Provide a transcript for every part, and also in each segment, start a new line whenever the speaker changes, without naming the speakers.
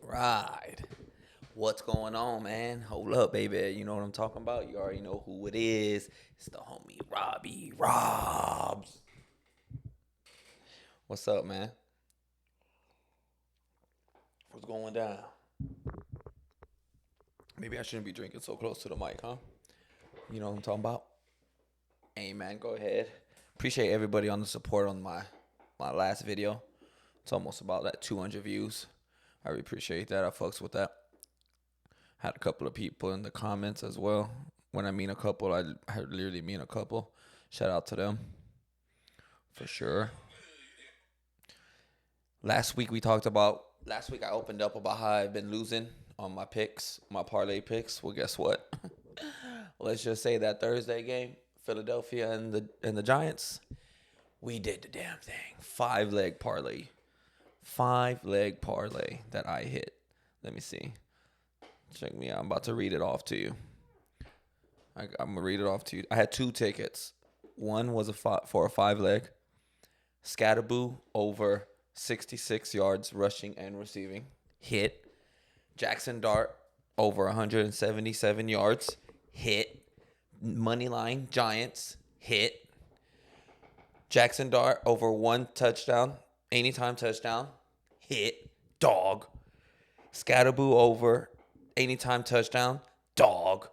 Right. What's going on, man? Hold up, baby. You know what I'm talking about? You already know who it is. It's the homie Robbie Robs. What's up, man? What's going down? Maybe I shouldn't be drinking so close to the mic, huh? You know what I'm talking about? Hey, man, go ahead. Appreciate everybody on the support on my last video. It's almost about that 200 views. I really appreciate that. I fucks with that. Had a couple of people in the comments as well. When I mean a couple, I literally mean a couple. Shout out to them for sure. Last week I opened up about how I've been losing on my picks, my parlay picks. Well, guess what? Let's just say that Thursday game, Philadelphia and the Giants, we did the damn thing. 5-leg parlay. 5-leg parlay that I hit. Let me see. Check me out. I'm about to read it off to you. I'm going to read it off to you. I had 2 tickets. One was for a 5-leg. Scatterboo over 66 yards rushing and receiving. Hit. Jackson Dart over 177 yards. Hit. Moneyline Giants. Hit. Jackson Dart over 1 touchdown. Anytime touchdown. Hit. Dog. Scatterboo over anytime touchdown. Dog.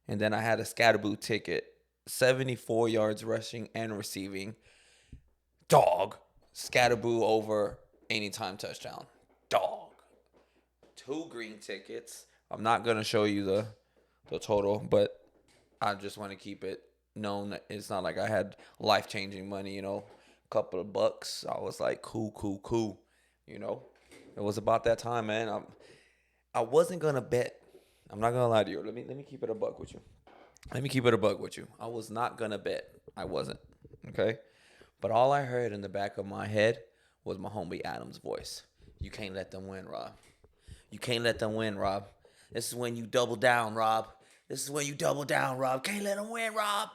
And then I had a Scatterboo ticket. 74 yards rushing and receiving. Dog. Scatterboo over anytime touchdown. Dog. 2 green tickets. I'm not going to show you the total, but I just want to keep it known that it's not like I had life-changing money, a couple of bucks. I was like, cool. It was about that time, man. I wasn't going to bet. I'm not going to lie to you. Let me keep it a buck with you. I was not going to bet. I wasn't. Okay? But all I heard in the back of my head was my homie Adam's voice. You can't let them win, Rob. You can't let them win, Rob. This is when you double down, Rob. Can't let them win, Rob.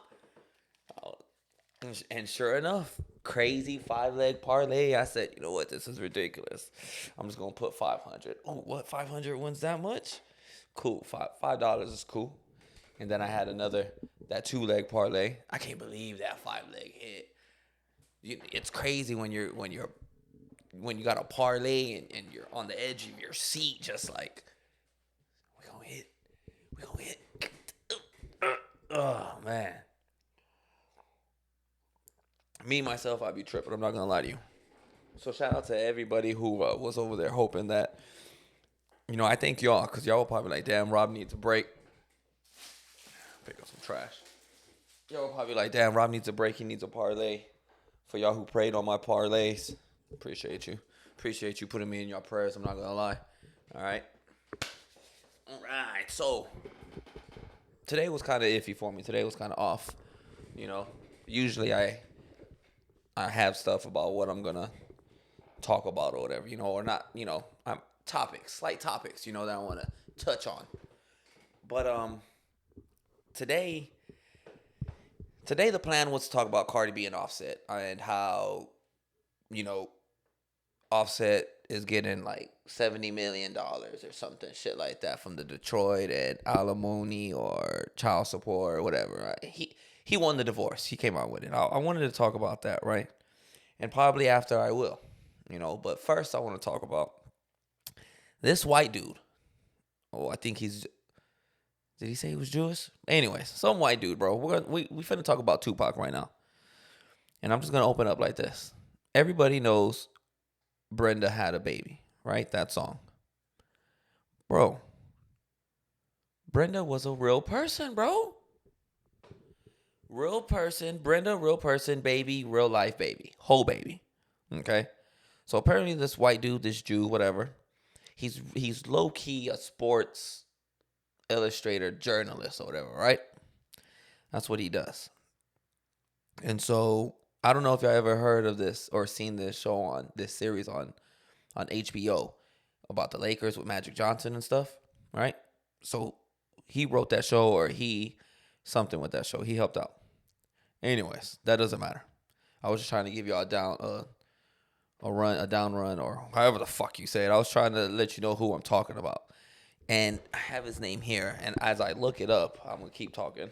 And sure enough, crazy 5-leg parlay. I said, you know what? This is ridiculous. I'm just going to put 500. Oh, what? 500 wins that much? Cool. $5 is cool. And then I had that 2-leg parlay. I can't believe that 5-leg hit. It's crazy when you got a parlay and you're on the edge of your seat, just like, we gonna hit. Oh, man. Me, myself, I'd be tripping. I'm not going to lie to you. So shout out to everybody who was over there hoping that, I thank y'all, because y'all were probably like, damn, Rob needs a break. Pick up some trash. Y'all were probably like, damn, Rob needs a break. He needs a parlay. For y'all who prayed on my parlays, appreciate you. Appreciate you putting me in your prayers. I'm not going to lie. All right. So today was kind of iffy for me. Today was kind of off. Usually I have stuff about what I'm going to talk about or whatever, or not, I'm slight topics, that I want to touch on. But today the plan was to talk about Cardi B and Offset and how, Offset is getting like $70 million or something, shit like that, from the Detroit and alimony or child support or whatever. Right? He won the divorce. He came out with it. I wanted to talk about that, right? And probably after I will, But first I want to talk about this white dude. Oh, I think did he say he was Jewish? Anyways, some white dude, bro. We finna talk about Tupac right now. And I'm just going to open up like this. Everybody knows Brenda had a baby, right? That song. Bro, Brenda was a real person, bro. Real person, Brenda, real person, baby, real life baby. Whole baby. Okay? So apparently this white dude, this Jew, whatever, he's low-key a sports illustrator, journalist, or whatever, right? That's what he does. And so I don't know if y'all ever heard of this or seen this series on HBO about the Lakers with Magic Johnson and stuff, right? So he wrote that show, or something with that show. He helped out. Anyways, that doesn't matter. I was just trying to give y'all a run, a down run, or however the fuck you say it. I was trying to let you know who I'm talking about. And I have his name here. And as I look it up, I'm going to keep talking.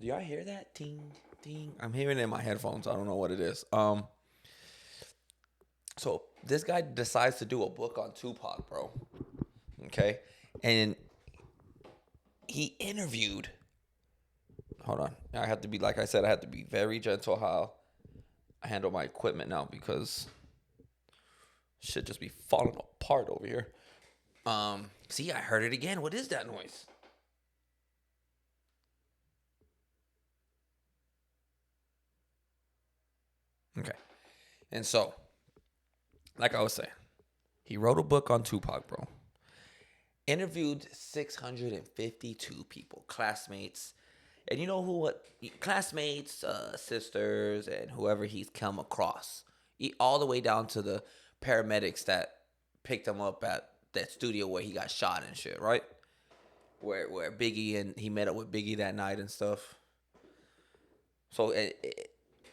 Do y'all hear that? Ding, ding. I'm hearing it in my headphones. I don't know what it is. So this guy decides to do a book on Tupac, bro. Okay. And he interviewed. Hold on. I have to be, like I said, I have to be very gentle how I handle my equipment now because shit just be falling apart over here. See, I heard it again. What is that noise? Okay. And so, like I was saying, he wrote a book on Tupac, bro. Interviewed 652 people, classmates. And you know who? What classmates, sisters, and whoever he's come across, all the way down to the paramedics that picked him up at that studio where he got shot and shit, right? Where Biggie and he met up with Biggie that night and stuff. So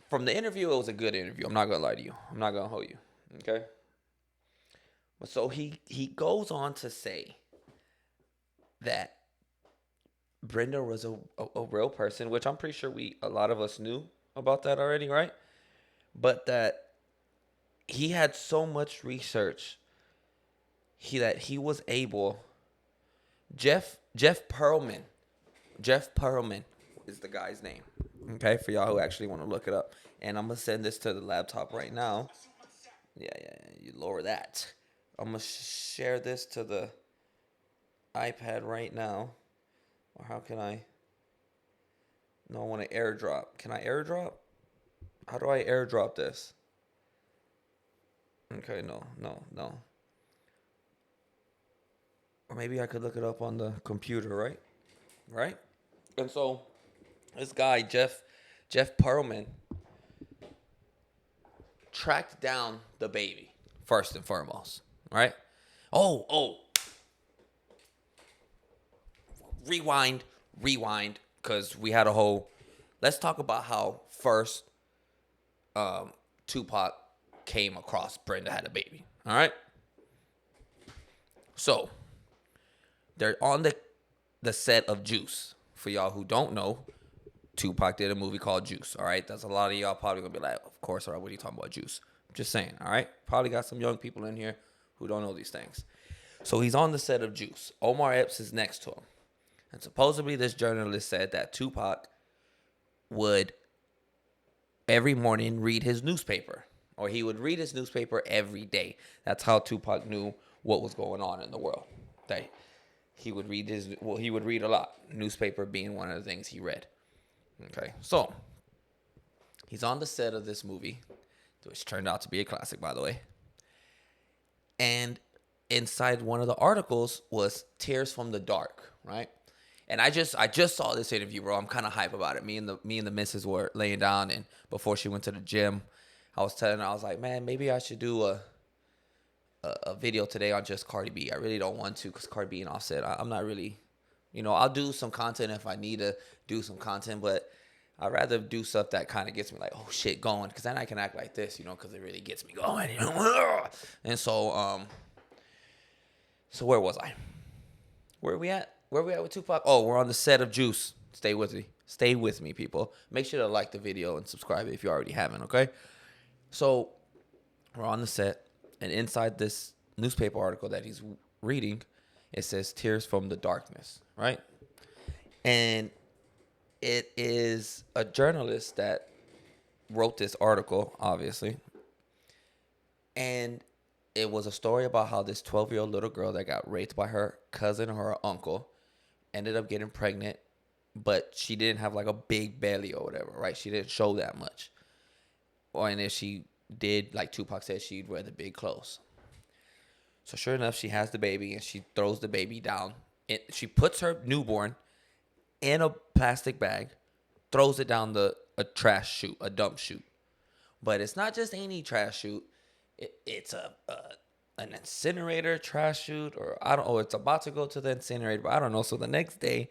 from the interview, it was a good interview. I'm not gonna lie to you. I'm not gonna hold you. Okay. But so he goes on to say that Brenda was a real person, which I'm pretty sure a lot of us knew about that already, right? But that he had so much research that he was able. Jeff Perlman is the guy's name. Okay, for y'all who actually want to look it up, and I'm gonna send this to the laptop right now. Yeah, you lower that. I'm gonna share this to the iPad right now. Or how can I? No, I want to airdrop. Can I airdrop? How do I airdrop this? Okay, no. Or maybe I could look it up on the computer, right? Right? And so, this guy, Jeff Perlman, tracked down the baby, first and foremost, right? Oh. Rewind, because we had a whole. Let's talk about how first Tupac came across Brenda had a baby. All right. So they're on the set of Juice. For y'all who don't know, Tupac did a movie called Juice. All right. That's a lot of y'all probably gonna be like, of course, all right. What are you talking about, Juice? I'm just saying. All right. Probably got some young people in here who don't know these things. So he's on the set of Juice. Omar Epps is next to him. And supposedly this journalist said that Tupac would every morning read his newspaper. Or he would read his newspaper every day. That's how Tupac knew what was going on in the world. He would read he would read a lot. Newspaper being one of the things he read. Okay, so he's on the set of this movie, which turned out to be a classic, by the way. And inside one of the articles was Tears from the Dark, right? And I just saw this interview, bro. I'm kind of hype about it. Me and the missus were laying down, and before she went to the gym, I was telling her, I was like, man, maybe I should do a video today on just Cardi B. I really don't want to because Cardi B and Offset, I'm not really, I'll do some content if I need to do some content, but I'd rather do stuff that kind of gets me like, oh shit, going, because then I can act like this, because it really gets me going, And so, so where was I? Where are we at? Where are we at with Tupac? Oh, we're on the set of Juice. Stay with me. Stay with me, people. Make sure to like the video and subscribe if you already haven't, okay? So we're on the set, and inside this newspaper article that he's reading, it says Tears from the Darkness, right? And it is a journalist that wrote this article, obviously. And it was a story about how this 12-year-old little girl that got raped by her cousin or her uncle ended up getting pregnant, but she didn't have like a big belly or whatever, right? She didn't show that much. And if she did, like Tupac said, she'd wear the big clothes. So sure enough, she has the baby and she throws the baby down. She puts her newborn in a plastic bag, throws it down a trash chute, a dump chute. But it's not just any trash chute. It's an incinerator trash chute, or I don't know. It's about to go to the incinerator, but I don't know. So the next day,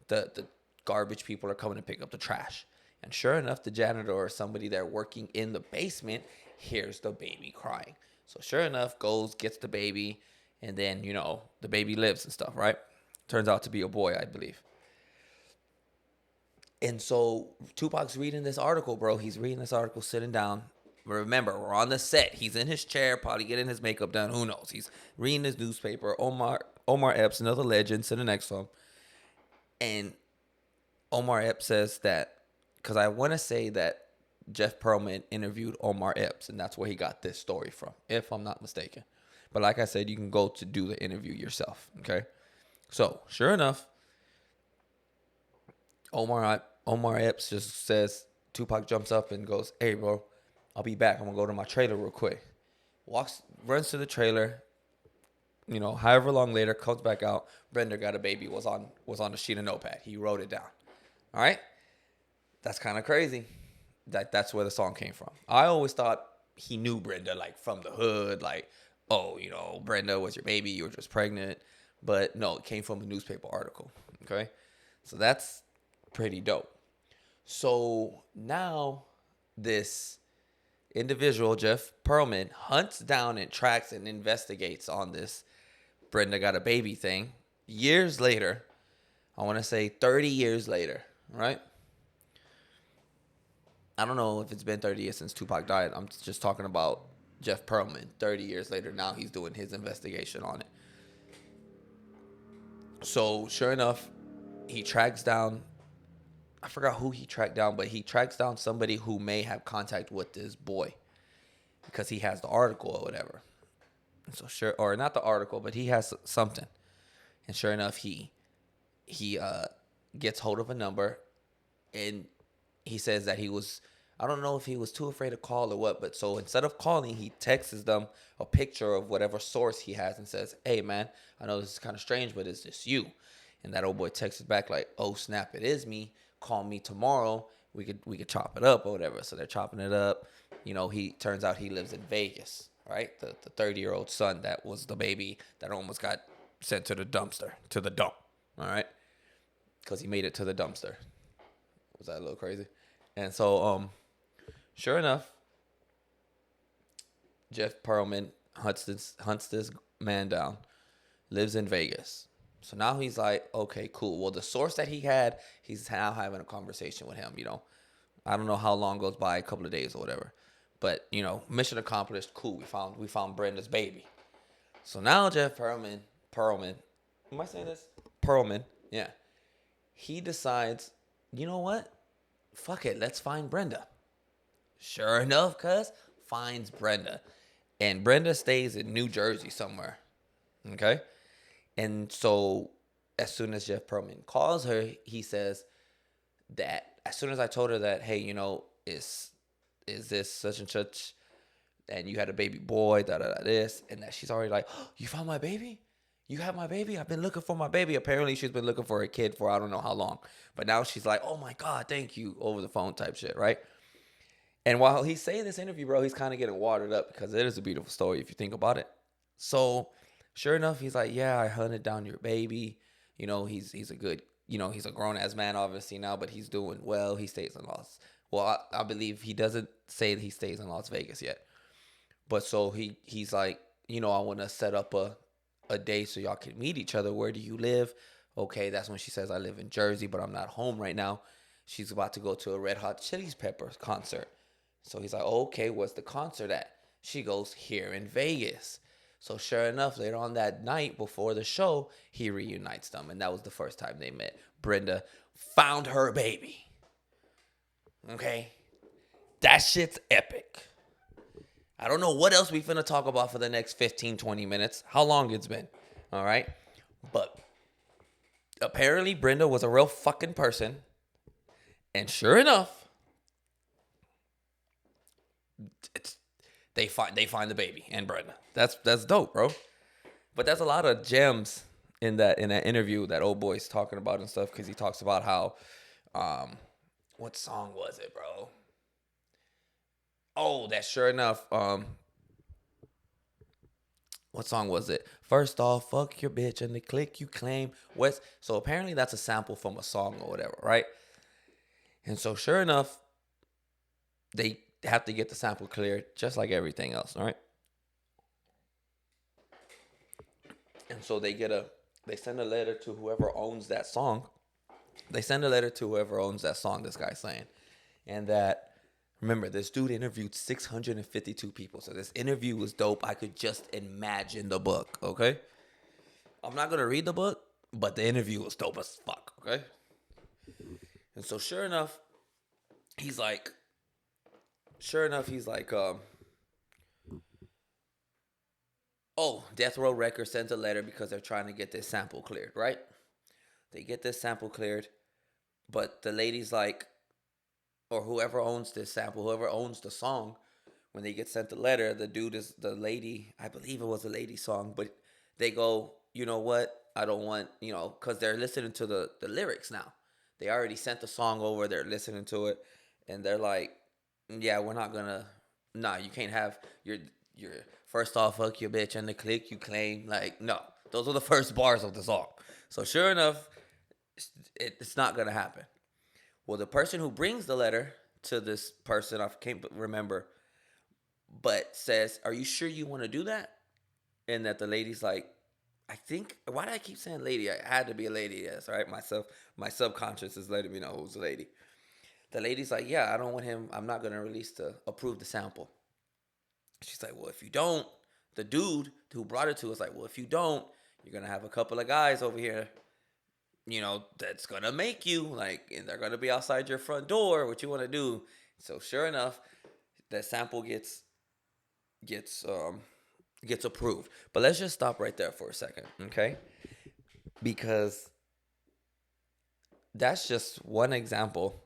the garbage people are coming to pick up the trash, And sure enough, the janitor or somebody there working in the basement hears the baby crying. So sure enough, goes, gets the baby, and then, the baby lives and stuff, right? Turns out to be a boy, I believe. And so Tupac's reading this article, bro. He's reading this article, sitting down. Remember, we're on the set. He's in his chair, probably getting his makeup done. Who knows? He's reading his newspaper. Omar Epps, another legend, sitting next to him. And Omar Epps says that, because I want to say that Jeff Perlman interviewed Omar Epps, and that's where he got this story from, if I'm not mistaken. But like I said, you can go to do the interview yourself, okay? So, sure enough, Omar Epps just says, Tupac jumps up and goes, "Hey, bro, I'll be back. I'm going to go to my trailer real quick." Runs to the trailer, however long later, comes back out. Brenda got a baby, was on a sheet of notepad. He wrote it down. All right? That's kind of crazy. That's where the song came from. I always thought he knew Brenda, like, from the hood, like, oh, Brenda was your baby, you were just pregnant. But no, it came from a newspaper article. Okay? So that's pretty dope. So now this individual, Jeff Perlman, hunts down and tracks and investigates on this Brenda got a baby thing. Years later, I want to say 30 years later, right? I don't know if it's been 30 years since Tupac died. I'm just talking about Jeff Perlman. 30 years later, now he's doing his investigation on it. So sure enough, he tracks down, I forgot who he tracked down, but he tracks down somebody who may have contact with this boy because he has the article or whatever. So sure, or not the article, but he has something. And sure enough, he gets hold of a number, and he says that I don't know if he was too afraid to call or what, but so instead of calling, he texts them a picture of whatever source he has and says, "Hey, man, I know this is kind of strange, but is this you?" And that old boy texts back like, "Oh, snap, it is me. Call me tomorrow. We could chop it up or whatever." So they're chopping it up. He turns out he lives in Vegas, right? The 30-year-old son that was the baby that almost got sent to the dump, all right? Because he made it to the dumpster. Was that a little crazy? And so, sure enough, Jeff Perlman hunts this man down, lives in Vegas. So now he's like, okay, cool. Well, the source that he had, he's now having a conversation with him, I don't know how long goes by, a couple of days or whatever. But, mission accomplished, cool. We found Brenda's baby. So now Jeff Perlman, am I saying this? Perlman, yeah. He decides, you know what? Fuck it, let's find Brenda. Sure enough, cuz finds Brenda. And Brenda stays in New Jersey somewhere. Okay? And so as soon as Jeff Perlman calls her, he says that as soon as I told her that, hey, is this such and such, and you had a baby boy, this, and that she's already like, "Oh, you found my baby? You have my baby? I've been looking for my baby." Apparently she's been looking for a kid for I don't know how long. But now she's like, "Oh my God, thank you," over the phone type shit, right? And while he's saying this interview, bro, he's kind of getting watered up because it is a beautiful story if you think about it. So sure enough, he's like, "Yeah, I hunted down your baby." He's a good, he's a grown ass man obviously now, but he's doing well. He stays in I believe he doesn't say that he stays in Las Vegas yet. But so he's like, I want to set up a day so y'all can meet each other. Where do you live? Okay, that's when she says, "I live in Jersey, but I'm not home right now." She's about to go to a Red Hot Chili Peppers concert. So he's like, "Okay, what's the concert at?" She goes, "Here in Vegas." So sure enough, later on that night before the show, he reunites them. And that was the first time they met. Brenda found her baby. Okay? That shit's epic. I don't know what else we finna talk about for the next 15, 20 minutes. How long it's been. All right? But apparently Brenda was a real fucking person. And sure enough, they find the baby and Brenda. That's dope, bro. But there's a lot of gems in that interview that old boy's talking about and stuff, because he talks about how, what song was it, bro? Oh, that sure enough, what song was it? First off, fuck your bitch and the click you claim. So apparently that's a sample from a song or whatever, right? And so, sure enough, they have to get the sample cleared, just like everything else. All right. And so they send a letter to whoever owns that song. They send a letter to whoever owns that song. This guy's saying, and that remember, this dude interviewed 652 people. So this interview was dope. I could just imagine the book. Okay. I'm not gonna read the book, but the interview was dope as fuck. Okay. And so he's like, he's like, oh, Death Row Records sent a letter because they're trying to get this sample cleared, right? They get this sample cleared, but the lady's like, or whoever owns this sample, whoever owns the song, when they get sent the letter, the lady, I believe it was a lady song, but they go, you know what? I don't want, because they're listening to the lyrics now. They already sent the song over, they're listening to it, and they're like, yeah, we're not gonna, nah, you can't have your first off, fuck your bitch and the click you claim. Like, no, those are the first bars of the song. So sure enough, it's not gonna happen. Well, the person who brings the letter to this person, I can't remember, but says, "Are you sure you want to do that?" And that the lady's like, "I think." Why do I keep saying lady? I had to be a lady. Yes, right. My subconscious is letting me know who's a lady. The lady's like, "Yeah, I don't want him. I'm not gonna approve the sample." She's like, "Well, if you don't," the dude who brought it to us like, "Well, if you don't, you're gonna have a couple of guys over here, that's gonna make you like, and they're gonna be outside your front door. What you want to do?" So sure enough, that sample gets um gets approved. But let's just stop right there for a second, okay? Because that's just one example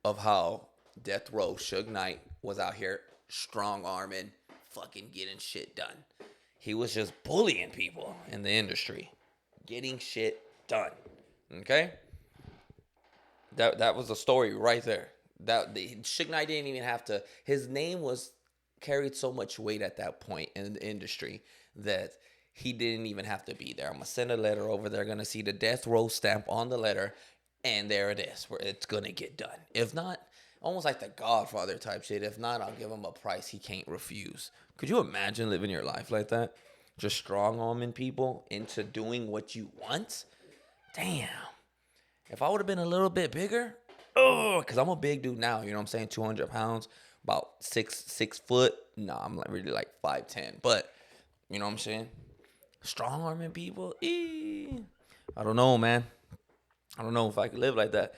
of how Death Row Suge Knight was out here strong arming, fucking getting shit done. He was just bullying people in the industry, getting shit done. Okay, that was the story right there. That the Suge Knight didn't even have to. His name was carried so much weight at that point in the industry that he didn't even have to be there. I'm gonna send a letter over. They're gonna see the death row stamp on the letter, and there it is. Where it's gonna get done. If not, almost like the Godfather type shit. If not, I'll give him a price he can't refuse. Could you imagine living your life like that? Just strong arming people into doing what you want? Damn. If I would have been a little bit bigger, oh, because I'm a big dude now, you know what I'm saying? 200 pounds, about 6 foot. Nah, I'm like really like 5'10. But, you know what I'm saying? Strong arming people, I don't know, man. I don't know if I could live like that.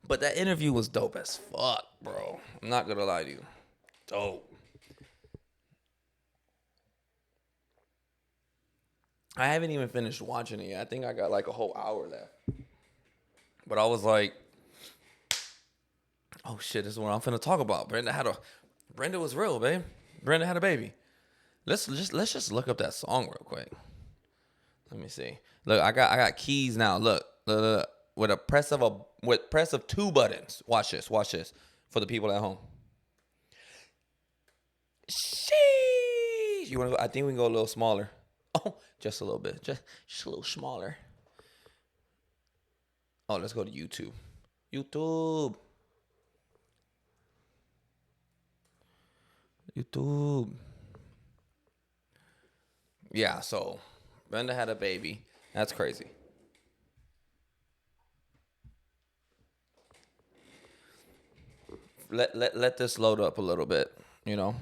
But that interview was dope as fuck, bro. I'm not gonna lie to you. Dope. I haven't even finished watching it yet. I think I got like a whole hour left. But I was like, oh shit, this is what I'm finna talk about. Brenda was real, babe. Brenda had a baby. Let's just look up that song real quick. Let me see. Look, I got keys now. Look. With press of two buttons. Watch this. For the people at home. Sheesh. You wanna go? I think we can go a little smaller. Oh, just a little bit. Just a little smaller. Oh, let's go to YouTube. YouTube. YouTube. Yeah, so Brenda had a baby. That's crazy. Let this load up a little bit, you know.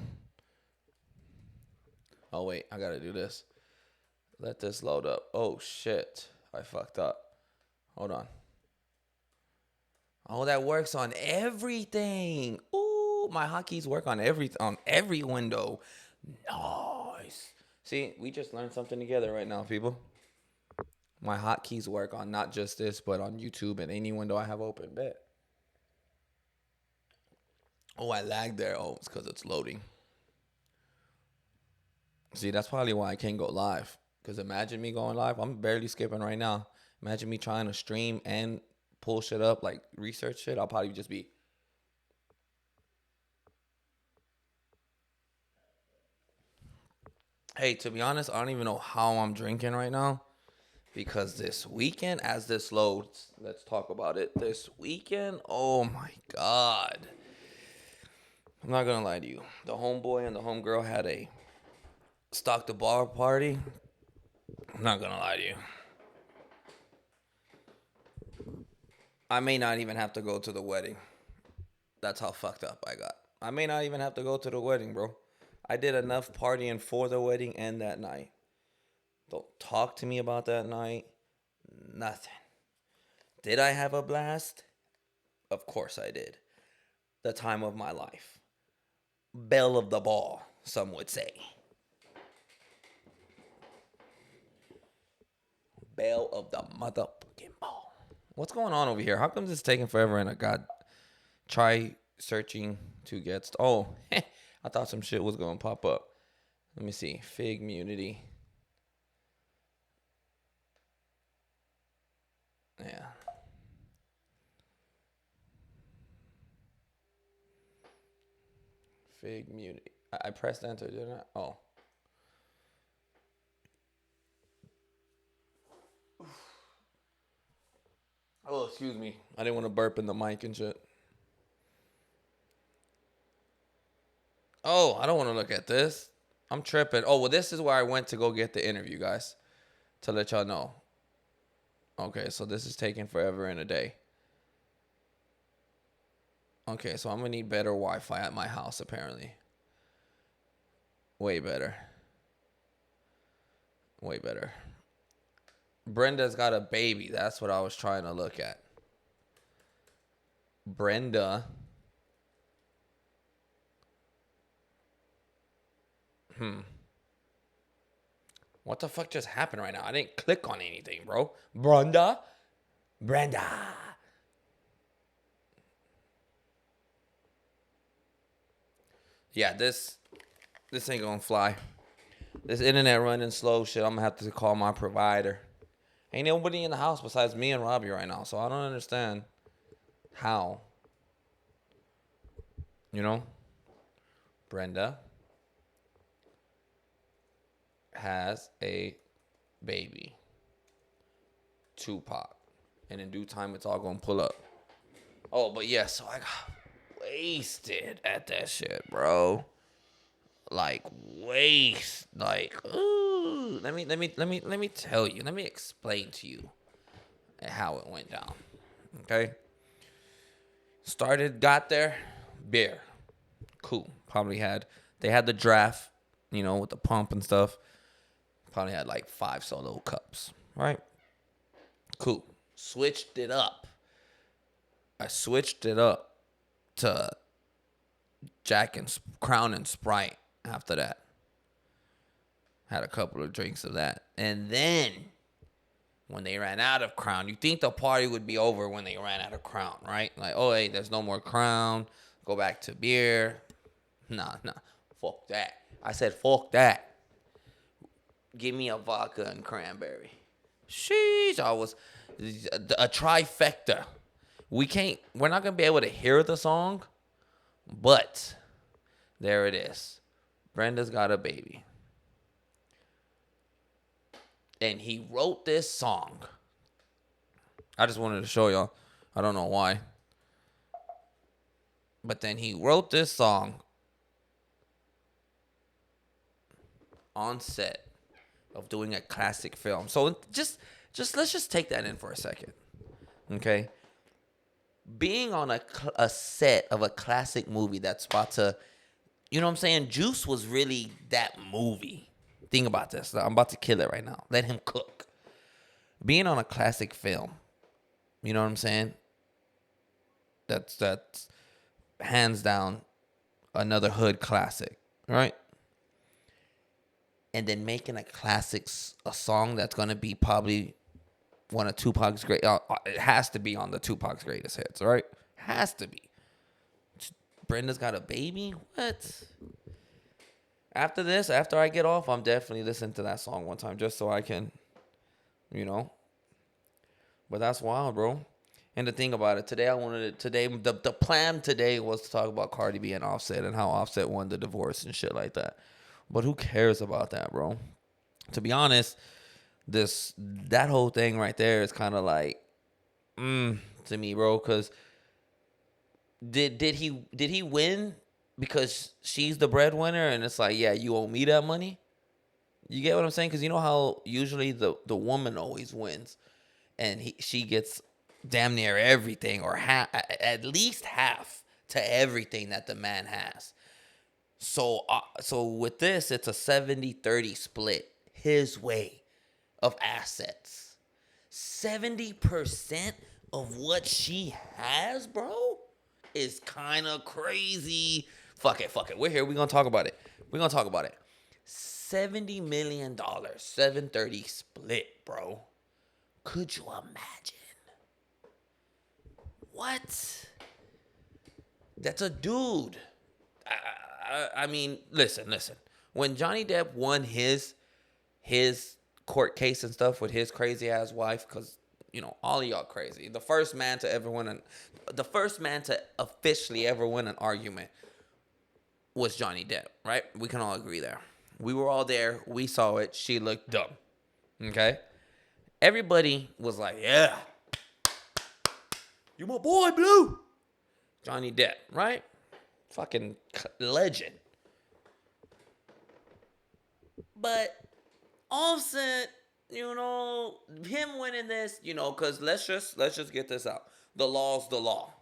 Oh wait, I gotta do this. Let this load up. Oh shit, I fucked up. Hold on. Oh, that works on everything. Ooh, my hotkeys work on every window. Nice. See, we just learned something together right now, people. My hotkeys work on not just this, but on YouTube and any window I have open. Bet. Oh, I lagged there. Oh, it's because it's loading. See, that's probably why I can't go live. Because imagine me going live. I'm barely skipping right now. Imagine me trying to stream and pull shit up, like research shit. I'll probably just be. Hey, to be honest, I don't even know how I'm drinking right now. Because this weekend, as this loads, let's talk about it. This weekend, oh my God. I'm not going to lie to you. The homeboy and the homegirl had a stock the bar party. I'm not going to lie to you. I may not even have to go to the wedding. That's how fucked up I got. I may not even have to go to the wedding, bro. I did enough partying for the wedding and that night. Don't talk to me about that night. Nothing. Did I have a blast? Of course I did. The time of my life. Belle of the ball, some would say. Belle of the motherfucking ball. What's going on over here? How come this is taking forever and I got try searching to get... Oh, I thought some shit was going to pop up. Let me see. Fig Munity. Yeah. Fig Munity. I pressed enter, didn't I? Oh. Oh, excuse me. I didn't want to burp in the mic and shit. Oh, I don't want to look at this. I'm tripping. Oh, well, this is where I went to go get the interview, guys. To let y'all know. Okay, so this is taking forever and a day. Okay, so I'm going to need better Wi-Fi at my house, apparently. Way better. Way better. Brenda's got a baby. That's what I was trying to look at. Brenda. What the fuck just happened right now? I didn't click on anything, bro. Brenda. Yeah, this ain't gonna fly. This internet running slow shit. I'm gonna have to call my provider. Ain't nobody in the house besides me and Robbie right now, so I don't understand how. You know? Brenda has a baby. Tupac. And in due time, it's all gonna pull up. Oh, but yeah, so I got wasted at that shit, bro. Like ooh. Let me tell you. Let me explain to you how it went down. Okay. Got there, beer. Cool. They had the draft, with the pump and stuff. Probably had like 5 solo cups, right? Cool. Switched it up. I switched it up to Jack and Crown and Sprite after that. Had a couple of drinks of that. And then, when they ran out of Crown, you think the party would be over when they ran out of Crown, right? Like, oh, hey, there's no more Crown. Go back to beer. Nah. Fuck that. I said, fuck that. Give me a vodka and cranberry. Sheesh. I was a trifecta. We're not going to be able to hear the song, but there it is. Brenda's got a baby. And he wrote this song. I just wanted to show y'all. I don't know why. But then he wrote this song on set of doing a classic film. So just let's just take that in for a second. Okay? Being on a set of a classic movie that's about to, you know what I'm saying? Juice was really that movie. Think about this. I'm about to kill it right now. Let him cook. Being on a classic film, you know what I'm saying? That's hands down another hood classic, right? And then making a song that's gonna be probably one of Tupac's great. It has to be on the Tupac's greatest hits, right? Has to be. Brenda's got a baby. What? After this, after I get off, I'm definitely listening to that song one time just so I can, But that's wild, bro. And the thing about it, the plan today was to talk about Cardi B and Offset and how Offset won the divorce and shit like that. But who cares about that, bro? To be honest, that whole thing right there is kind of like to me, bro. Because did he win because she's the breadwinner and it's like, yeah, you owe me that money? You get what I'm saying? Because you know how usually the woman always wins, and she gets damn near everything, or at least half to everything that the man has. So with this, it's a 70-30 split his way of assets. 70% of what she has, bro, is kind of crazy. Fuck it. We're here. We're going to talk about it. $70 million, 730 split, bro. Could you imagine? What? That's a dude. I mean, listen. When Johnny Depp won his court case and stuff with his crazy ass wife, because all of y'all crazy. The first man to officially ever win an argument was Johnny Depp, right? We can all agree there. We were all there. We saw it. She looked dumb. Okay? Everybody was like, yeah, you my boy, Blue. Johnny Depp, right? Fucking legend. But Offset, him winning this, because let's just get this out. The law's the law.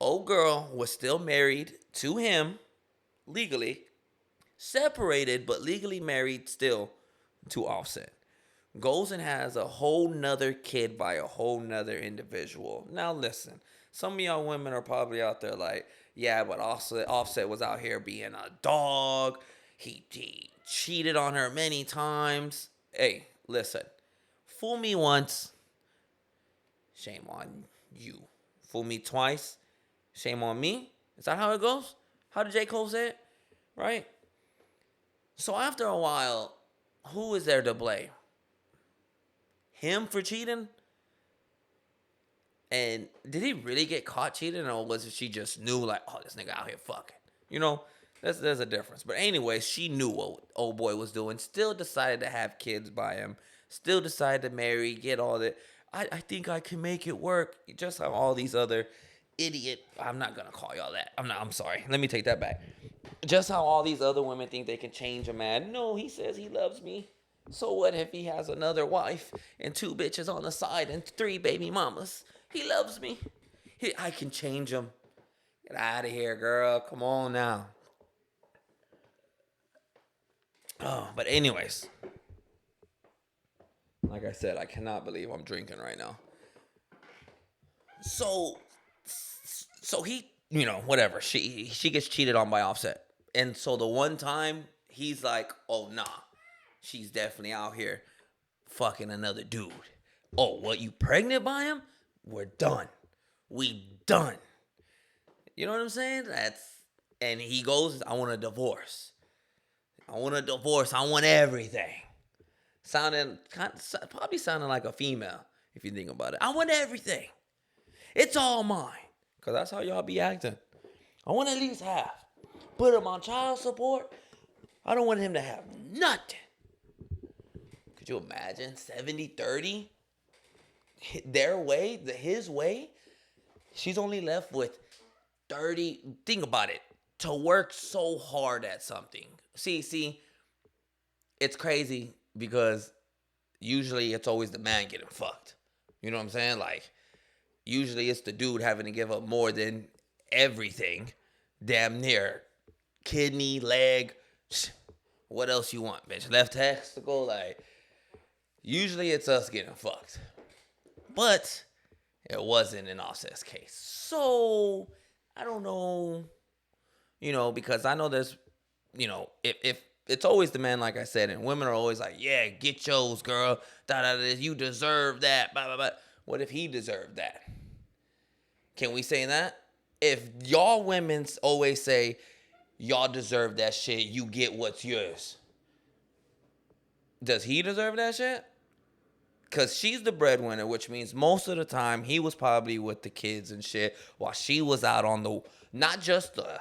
Old girl was still married to him legally, separated but legally married still to Offset. Goes and has a whole nother kid by a whole nother individual. Now listen, some of y'all women are probably out there like, yeah, but Offset was out here being a dog. He cheated on her many times. Hey, listen, fool me once, shame on you. Fool me twice, shame on me. Is that how it goes? How did J. Cole say it? Right? So after a while, who is there to blame? Him for cheating? And did he really get caught cheating, or was it she just knew, like, oh, this nigga out here fucking? There's a difference. But anyway, she knew what old boy was doing. Still decided to have kids by him. Still decided to marry, get all that. I think I can make it work. Just how all these other I'm not gonna call y'all that. I'm sorry. Let me take that back. Just how all these other women think they can change a man. No, he says he loves me. So what if he has another wife and 2 bitches on the side and 3 baby mamas? He loves me. I can change him. Get out of here, girl. Come on now. Oh, but anyways. Like I said, I cannot believe I'm drinking right now. So he, whatever. She gets cheated on by Offset. And so the one time he's like, oh, nah. She's definitely out here fucking another dude. Oh, what, you pregnant by him? We're done. We done. You know what I'm saying? And he goes, I want a divorce. I want everything. Probably sounding like a female, if you think about it. I want everything. It's all mine. Because that's how y'all be acting. I want at least half. Put him on child support. I don't want him to have nothing. Could you imagine 70-30? Their way, his way? She's only left with 30. Think about it. To work so hard at something. See, it's crazy because usually it's always the man getting fucked. You know what I'm saying? Like, usually it's the dude having to give up more than everything. Damn near. Kidney, leg. What else you want, bitch? Left testicle? Like, usually it's us getting fucked. But it wasn't in Offset's case. So, I don't know. Because I know there's, if it's always the man, like I said, and women are always like, yeah, get yours, girl. You deserve that. Blah, blah, blah. What if he deserved that? Can we say that? If y'all women always say, y'all deserve that shit, you get what's yours. Does he deserve that shit? Because she's the breadwinner, which means most of the time he was probably with the kids and shit while she was out on not just a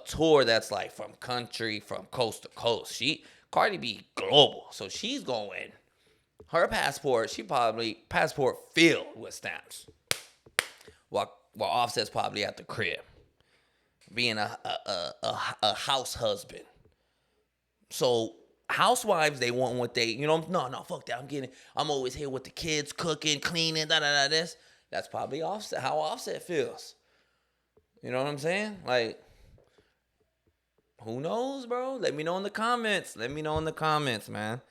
tour that's like from coast to coast. Cardi B global. So she's going Her passport, passport filled with stamps. While Offset's probably at the crib, being a house husband. So housewives, they want what they, no, fuck that. I'm always here with the kids, cooking, cleaning, this. That's probably Offset, how Offset feels. You know what I'm saying? Like, who knows, bro? Let me know in the comments. Man.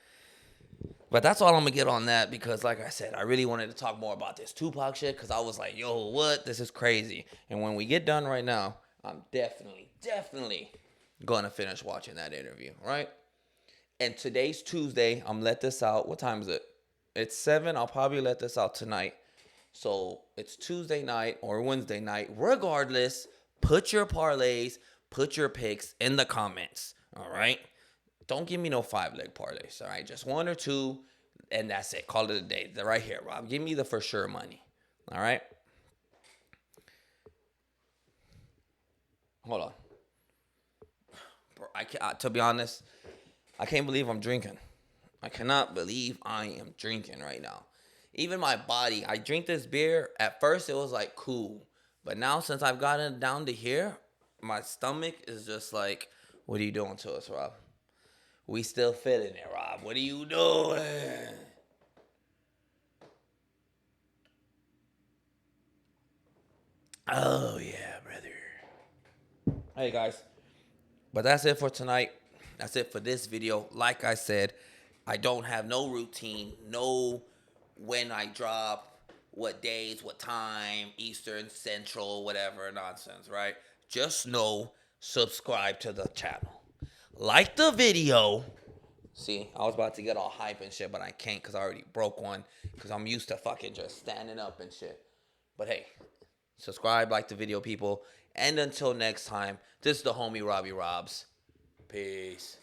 But that's all I'm going to get on that because, like I said, I really wanted to talk more about this Tupac shit because I was like, yo, what? This is crazy. And when we get done right now, I'm definitely going to finish watching that interview, right? And today's Tuesday. I'm let this out. What time is it? It's 7. I'll probably let this out tonight. So it's Tuesday night or Wednesday night. Regardless, put your parlays, put your picks in the comments, all right? Don't give me no 5-leg parlays, all right? Just 1 or 2, and that's it. Call it a day. They're right here, Rob. Give me the for sure money, all right? Hold on. Bro, to be honest, I can't believe I'm drinking. I cannot believe I am drinking right now. Even my body, I drink this beer. At first, it was like cool. But now, since I've gotten down to here, my stomach is just like, what are you doing to us, Rob? We still feeling it, Rob. What are you doing? Oh, yeah, brother. Hey, guys. But that's it for tonight. That's it for this video. Like I said, I don't have no routine, no when I drop, what days, what time, Eastern, Central, whatever nonsense, right? Just know, subscribe to the channel. Like the video. See, I was about to get all hype and shit, but I can't because I already broke one because I'm used to fucking just standing up and shit. But hey, subscribe, like the video, people. And until next time, this is the homie Robbie Robs. Peace.